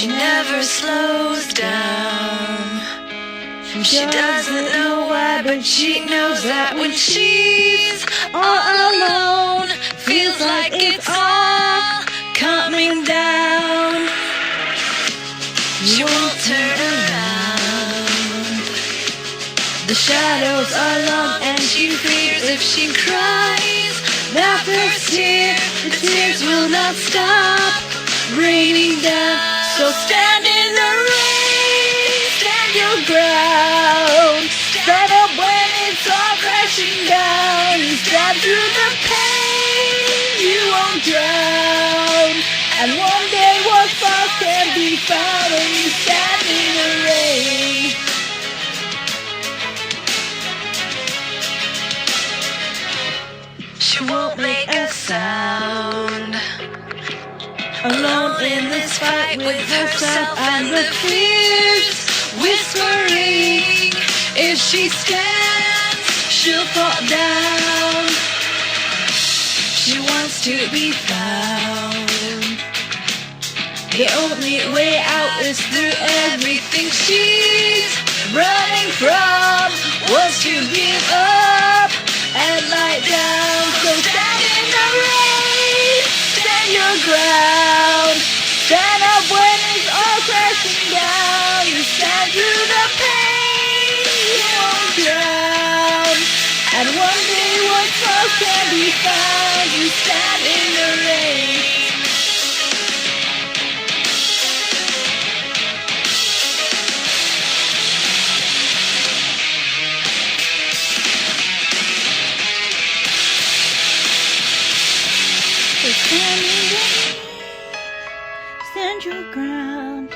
She never slows down. She doesn't know why, but she knows that when she's all alone, feels like it's all coming down. She won't turn around. The shadows are long and she fears if she cries that first tear, the tears will not stop raining down. So stand in the rain, stand your ground. Stand up when it's all crashing down. You stand through the pain, you won't drown. And one day what falls can be found when you stand in the rain. She won't make a sound, alone in this fight with herself and the fears whispering. If she stands, she'll fall down. She wants to be found. The only way out is through everything she's running from. Wants to give up and lie down. So stand in the rain, stand your ground. Stand up when it's all crashing down. You stand through the pain, you won't drown. And one day what falls can be found. You stand in the rain. So stand in the rain, stand your ground.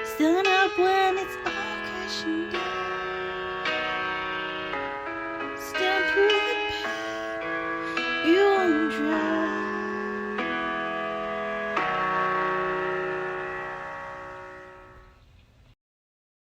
Stand up when it's all crashing down.